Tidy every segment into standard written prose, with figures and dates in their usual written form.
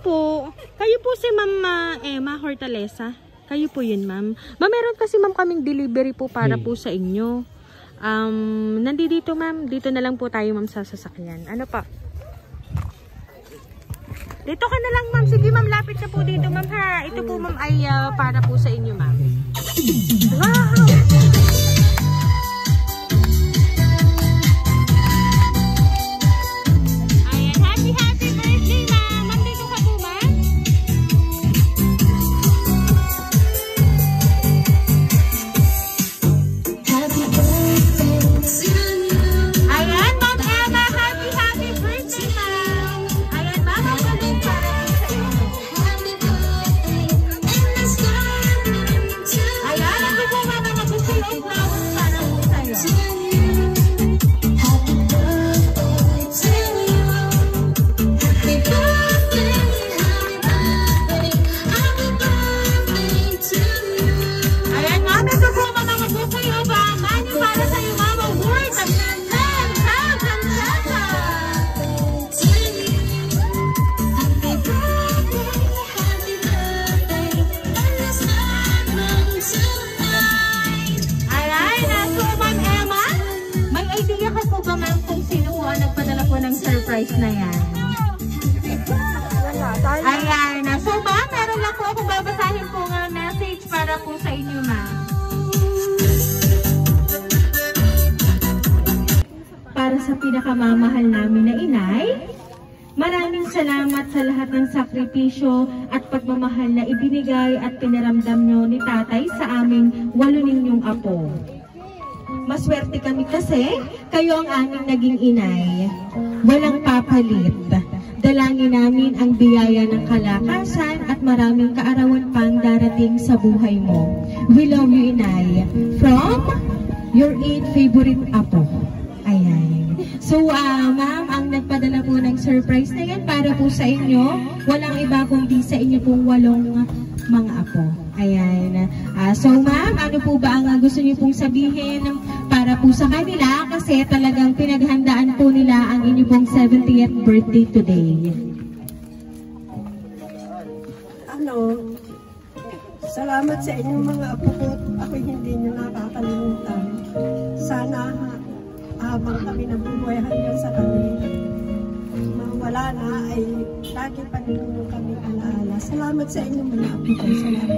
po. Kayo po si Ma'am Emma Hortaleza. Kayo po yun, ma'am. Ma'am, meron kasi ma'am kaming delivery po para po sa inyo. Nandito ma'am. Dito na lang po tayo ma'am sa sasakyan. Ano pa? Dito ka na lang ma'am. Sige ma'am, lapit na po dito ma'am ha. Ito po ma'am ay para po sa inyo ma'am. Wow! Na yan. Ayan na. So ma'am, meron lang po akong babasahin po ng message para po sa inyo ma'am. Para sa pinakamamahal namin na inay, maraming salamat sa lahat ng sakripisyo at pagmamahal na ibinigay at pinaramdam nyo ni tatay sa aming 8 ninyong apo. Maswerte kami kasi kayo ang aming naging inay. Walang papalit. Dalangin namin ang biyaya ng kalakasan at maraming kaarawan pang darating sa buhay mo. We love you, inay. From your 8 favorite apo. Ayan. So, ma'am, ang nagpadala po ng surprise na yan para po sa inyo. Walang iba kundi sa inyo pong 8 mga apo. Ayan. So, ma'am, ano po ba ang gusto niyo pong sabihin para po sa kanila? Kasi talagang pinaghandaan po nila ang inyo pong 70th birthday today. Salamat sa inyong mga apo ko. Ako hindi nyo nakakalimutan. Sana habang kami nabubuhay hanggang sa kami, wala na ay lagi pa ninyo kami alaala. Salamat sa inyong mga apo ko. Salamat.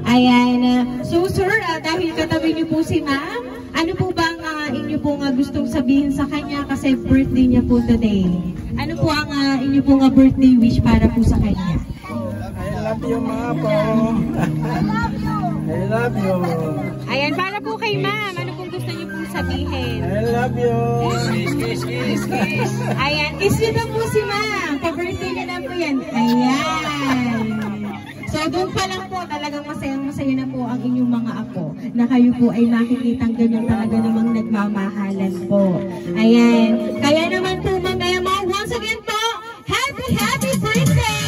Ayan. So sir, dahil katabi niyo po si ma'am, ano po ba ang inyo pong gustong sabihin sa kanya kasi birthday niya po today? Ano po ang inyo pong birthday wish para po sa kanya? I love you, mga po. I love you. I love you. Ayan, para po kay ma'am, ano pong gusto niyo pong sabihin? I love you. Kiss, kiss, kiss. Ayan, kiss niyo na po si ma'am. Pa-birthday niya na po yan. Ayan. So doon pa lang po, talagang masayang-masaya na po ang inyong mga apo na kayo po ay makikitang ganyan talaga namang nagmamahalan po. Ayan. Kaya naman po, mamaya mga once again po, happy birthday!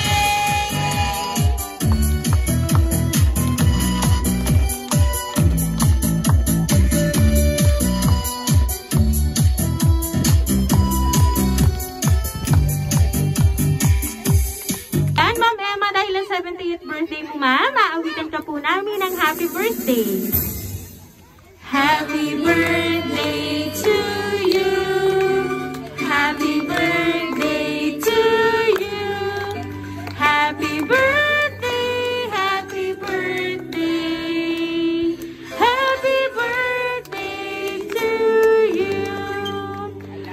And Ma'am Emma, dahil ang 70th birthday mo, ma'am, aawitan ka po namin ng happy birthday. Happy birthday to you. Happy birthday to you. Happy birthday, happy birthday. Happy birthday to you.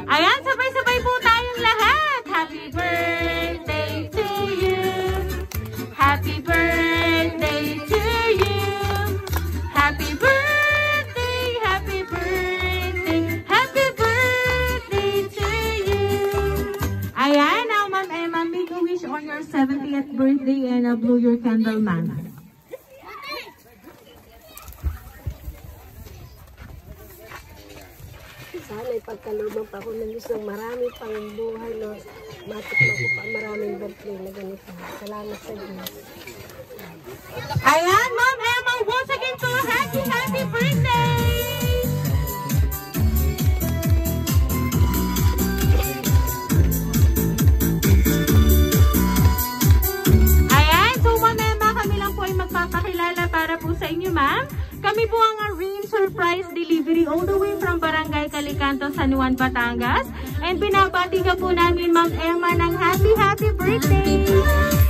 Ayan, sabay-sabay po tayong lahat. Happy birthday to you. Happy birthday to you. Happy birthday, happy birthday, happy birthday to you. Ayan, now Ma'am Emma, make a wish on your 70th birthday and blow your candle, ma'am. Sana ipagkalooban pa ako ng Diyos ng marami pang buhay na matikman ko pa maraming birthday na ganito. Salamat sa Diyos. Ayan, Ma'am Emma, once again po, happy birthday! sa inyo, ma'am. Kami po ang Rain Surprise Delivery all the way from Barangay Calicanto, San Juan, Batangas. And binabati ka po namin, Ma'am Emma, ng happy birthday!